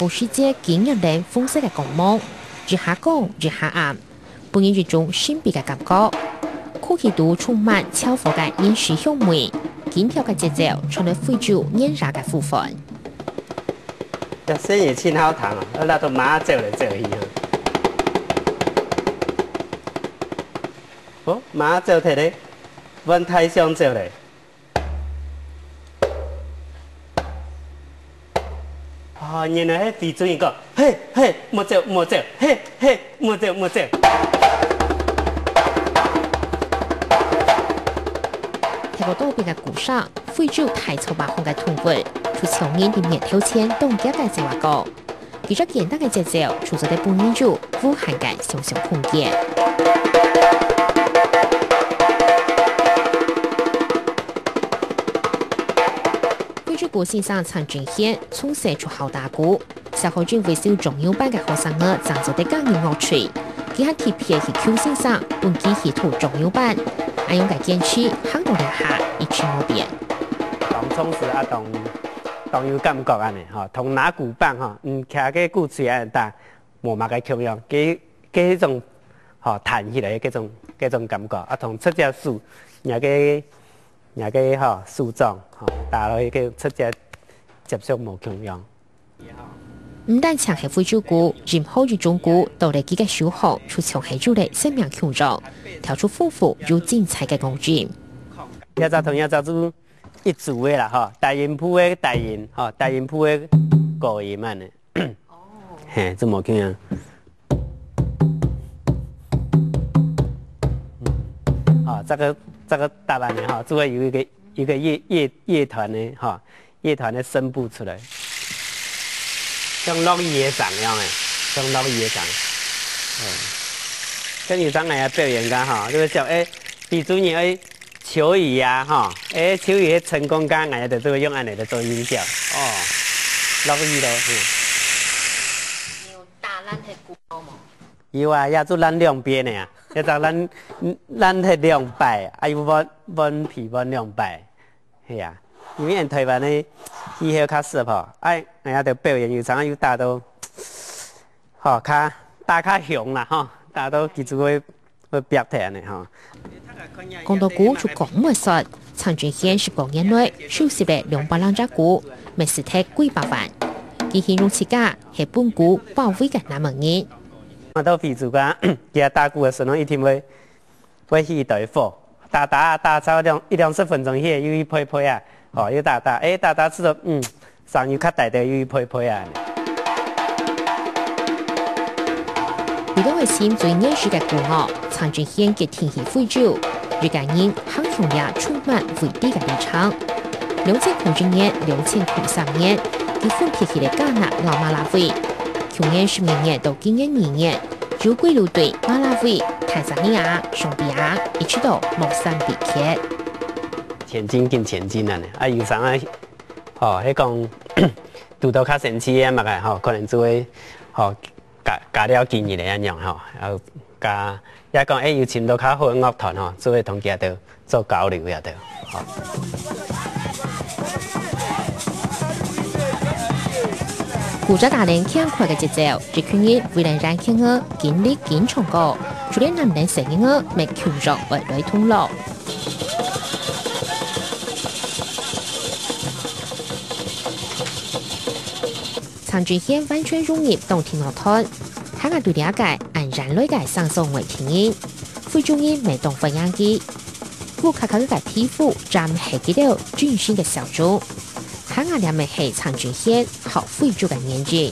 部世界经验的丰盛的光芒，日下光日下暗，本有一种神秘的感觉。空气中充满巧合的烟熏香味，紧跳的节奏成了非洲炎热的部分。这生意真好谈哦，那都马走来走去啊。哦，马走摕咧，阮太上走咧。哦，原来迄非洲人讲，嘿嘿，莫走莫走，嘿嘿，莫走莫走。睇過多邊嘅鼓聲，非洲太草白紅嘅動物，除強人嘅面挑戰動腳嘅計劃個，其實簡單嘅節奏，除咗啲半年組無限嘅想象空間。非洲國線上曾經現從寫出好大鼓，小學轉維修重要班嘅學生兒贊助啲家人樂趣，佢喺貼片去 Q 線上本機系圖重要班。按用嘅堅持，行到兩下一去無變。當充實啊，當有感覺安尼吼，同拿鼓棒吼，徛個鼓槌安打，無嘛個強樣，給迄種吼彈起來嗰種感覺，啊同出隻樹，也個吼樹狀吼，打落去個出隻接觸無強樣。唔單淨係非洲鼓，任何一種鼓都嚟幾個小學出場係做嚟生命強壯，跳出豐富又精彩嘅樂章。一隻同一隻做一組嘅啦，吼，大音譜嘅大音，吼，大音譜嘅高音安尼。哦。嘿，做無強樣。哦，這個答案呢，哈，就會有一個樂團呢，哈，樂團的聲部出來。像落雨嘅場樣誒，像落雨嘅場，跟住當嚟表演家吼，就是說比如你誒求雨啊吼，求雨成功家，我哋都會用安尼嚟做音效，哦，落雨咯。有打咱嘅鼓冇？有啊，也做咱兩邊嘅啊，一陣咱係兩擺，啊有溫皮溫兩擺，係啊。因為台灣的氣候較濕吼，人家就表演有常有打到，吼打較響啦吼，打到其實會表態呢吼。講到鼓就講唔實，陳俊賢是講年內收拾了200隻鼓，每時睇幾百萬。佢形容自家係本鼓保衛嘅那麼人。我到非洲噶，佢打鼓嘅時候一定會起一台火，打超1-2分鐘，佢又一配啊。哦，要打知道，上要較大的要配啊。為咗為先最認識嘅鼓樂，陳俊賢嘅天氣非洲，日間人很向也充滿偉大嘅立場。2009年、2003年，佢分別去了加納、老馬拉維，去年12年到今年2年，就歸路隊馬拉維、坦桑尼亞、尚比亞，一直到莫桑比克。前進更前進啊！啊，有啥啊？吼，迄講拄到較神奇啊嘛個吼，可能就會吼加了經驗嚟安樣吼，然後加也講有尋到較好嘅樂團吼，就會同佢哋做交流也得。吼。古早大人輕快嘅節奏，這群人為了讓聽兒經歷經唱歌，就連男人聲音兒咪強弱為來通路。陳俊賢完全融入當天樂團，喺我對了解按人類嘅想象為天音，非洲人未當分樣機，古卡卡嘅皮膚站係幾條專心嘅小眾，喺我哋咪係陳俊賢學非洲嘅年紀。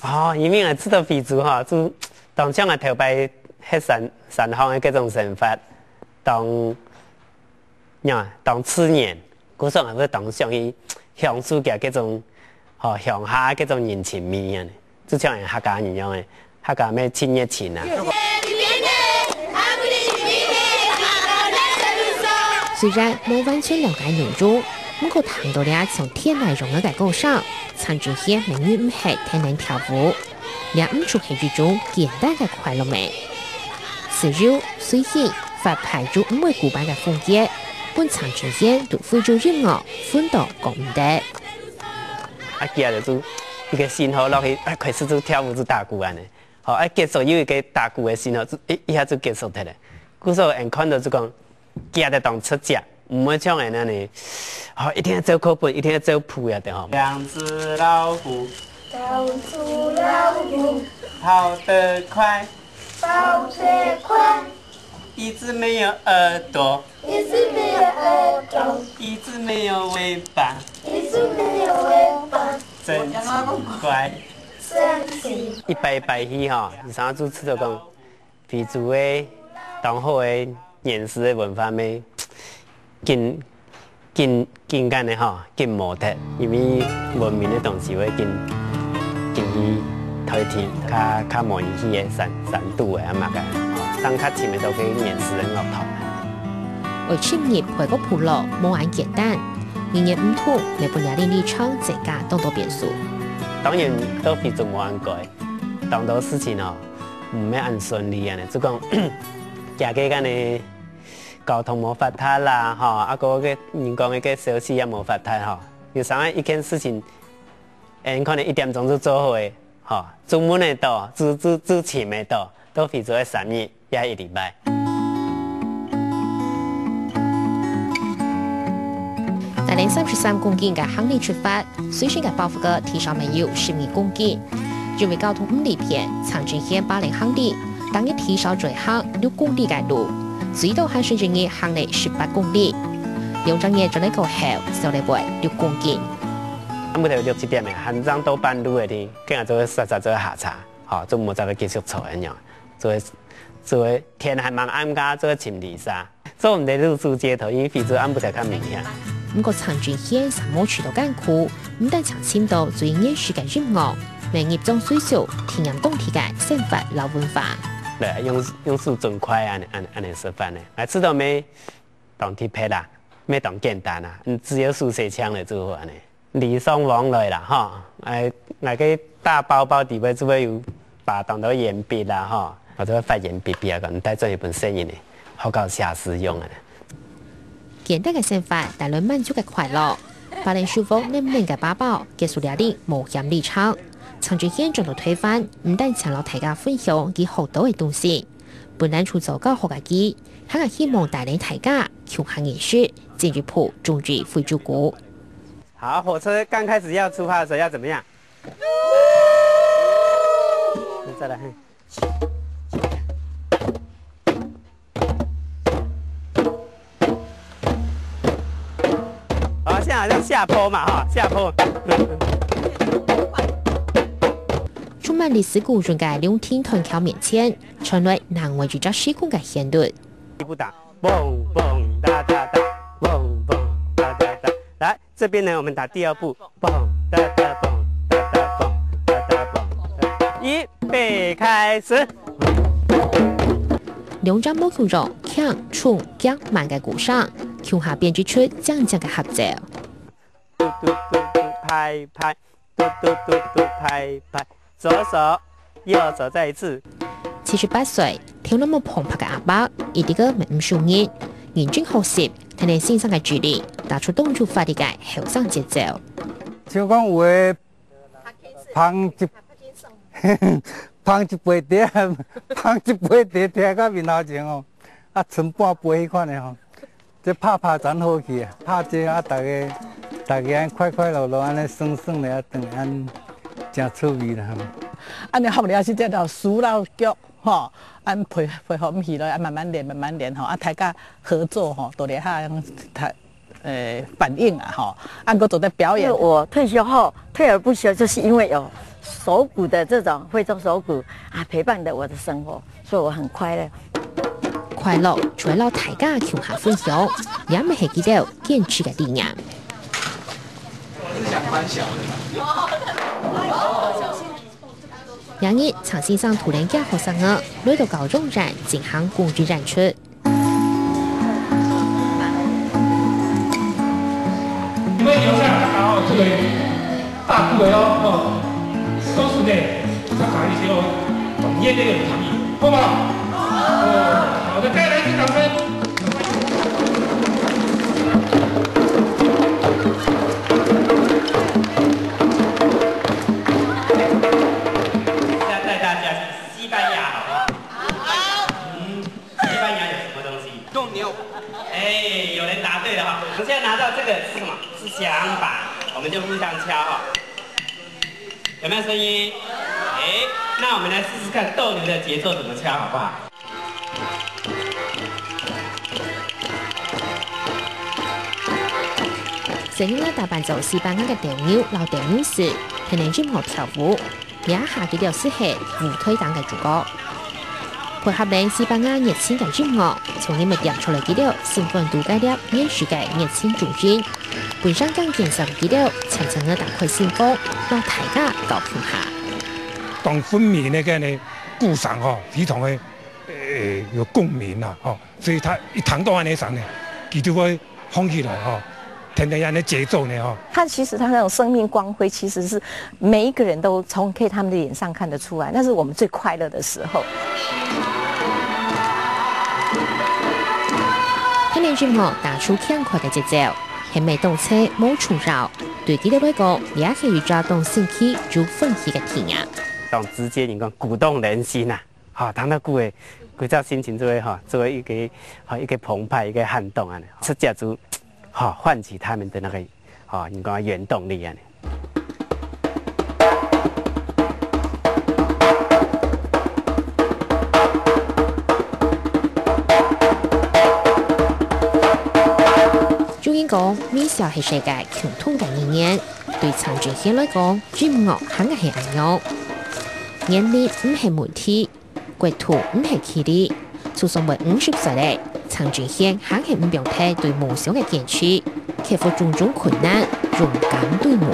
哦，因為我知道非洲哈，就當將我頭擺喺山方嘅嗰種生活，當次年，嗰種係會當上去享受嘅嗰種。哦，鄉下嗰種人情味啊，就像客家人樣嘅，客家咩親熱情啊。雖然冇完全了解內容，不過談到了從天來融嘅歌上，陳俊賢明明唔係天然跳舞，也唔出係一種簡單嘅快樂美。自由、隨性、發派出唔會古板嘅風格，本陳俊賢對非洲音樂分到講唔得。啊，佢就一个信号落去，开始就跳舞就打鼓安尼。好，结束有一个打鼓的信号，一下就结束掉了。故说人看到就讲，夹得当出脚，唔会像人安尼，好一定要走课本，一定要走谱呀的吼。两只老虎，两只老虎，跑得快，跑得快，一只没有耳朵，一只没有耳朵，一只没有尾巴，一只没有尾巴，真奇怪。真奇。一摆一摆去吼，三主持就讲，非洲的当好的原始的文化咩，更紧的吼，更模特，因为文明的东西会更去推提，较模拟去的深度的啊嘛个，当较深的都去原始的乐团。为深入回个部落冇咁简单，人人唔同，每半年立场增加多多变数。当然都非常冇按改，当多事情哦，唔要按顺利安尼，就讲行街间的交通冇发达啦，吼，啊个人讲个消息也冇发达吼，有啥一件事情，可能1点钟就做好的，吼，出门的到，之前的到，都非常的3日也1礼拜。大连33公斤嘅行李出发，随身嘅包袱嘅提上没有12公斤，因为交通唔利便，长征线8连行李，当日提上最行6公里嘅路，最多还是今日行李18公里，两张嘢就能够后少嚟回6公斤。不头6、7点的，行长到半路的天，今日做实做下茶，吼，做冇再去继续坐一样，做天还蛮暗噶，做清理沙，做唔得露宿街头，因为非洲暗不得较明显。不過長轉縣什麼渠道艱苦，唔但長簽到最嚴肅嘅音樂，未業中水手田人當地嘅生活老文化。對，用速盡快安尼說法呢，知道沒？當鐵皮啦，沒當簡單啦，只有速寫槍嚟做法呢。禮尚往來啦，哈，個大包包底位就會有把當到鉛筆啦，哈，或者發鉛筆筆啊，咁帶咗一本聲音呢，好搞下使用啊。簡單嘅生活帶來滿足嘅快樂，把人舒服黏黏嘅包包結束了啲冒險旅程。長轉縣仲到推翻，唔但請落大家分享佢學到嘅東西，本來出走教學嘅機，還係希望帶領大家窮行藝術，進入鋪種植非洲鼓。好，火車剛開始要出發的時候要怎麼樣？再來。现在好像下坡嘛，哈，下坡。充滿歷史古鎮嘅兩天團橋面前，傳來難為住咗時空嘅旋律。一步打，嘣嘣哒哒哒，嘣嘣哒哒哒。來，這邊呢，我們打第二步，嘣哒哒嘣哒哒嘣哒哒嘣。預備開始。兩張冇橋上，強衝夾慢嘅鼓聲，橋下編織出將將嘅合奏。嘟嘟嘟嘟拍拍，嘟嘟嘟嘟拍拍，左手右手再一次。78歲，跳那麼澎湃嘅阿伯，一啲個唔順眼，認真學習，睇你先生嘅注力，打出動作快啲嘅後生節奏。像講有誒捧一杯茶，聽到面頭前哦，啊剩半杯迄款的吼，這拍真好去啊，拍這啊大家安快快樂樂安尼爽爽的啊，當安真趣味啦。安尼學了是這條蘇老腳吼，安配合唔起來，安慢慢練吼，啊大家合作吼，都嚟下反應啊吼，按個做的表演。我退休後退而不休，就是因為有手鼓的這種非洲手鼓啊陪伴着我的生活，所以我很快樂。快樂除咗大家窮下分享，也未係記到堅持嘅理念。然而，常先生突然間學生兒來到高中站進行工具展出。你們留下來哦，這個大部位哦，都是呢，要搞一些懂業內的產品，好不好？好的，再來一次掌聲。西班牙，好不好？好。西班牙有什么东西？用牛。哎，有人答对了哈。我们现在拿到这个是什么？是响板，我们就互相敲哈。有没有声音？哎，那我们来试试看斗牛的节奏怎么敲，好不好？成日咧打扮做西班牙嘅斗牛，老斗牛士，係嚟任何跳舞，也下幾條是係舞推檔嘅主角。配合嚟西班牙熱情嘅音樂，從呢咪點出嚟幾條興奮度嘅啲演出嘅熱情主音，本身更健身幾條層層嘅打開心風，讓大家高興下。當分娩那個呢故事哦，非常的有共鳴啊，哦，所以他一談到安尼上呢，佢就會放起來哦。天天安的節奏呢，哈，他其實他那種生命光輝，其實是每一個人都從可以他們的臉上看得出來，那是我們最快樂的時候。睇你節目打出輕快嘅節奏，係咪動車冇嘈擾？對佢哋嚟講，也可以抓動興趣做歡喜嘅體驗。當直接你講鼓動人心啊，哈，當到鼓嘅，佢隻心情就會哈，作為一個澎湃一個撼動啊，直接就。好，喚起他們的那個，好，你講原動力啊！中英講，美少係世界共通嘅語言，對陳俊賢來講，音樂肯定係一樣。年齡唔係問題，國土唔係距離，就算為50歲咧。陳俊賢肯係唔表態對夢想嘅堅持，克服種種困難，勇敢對夢。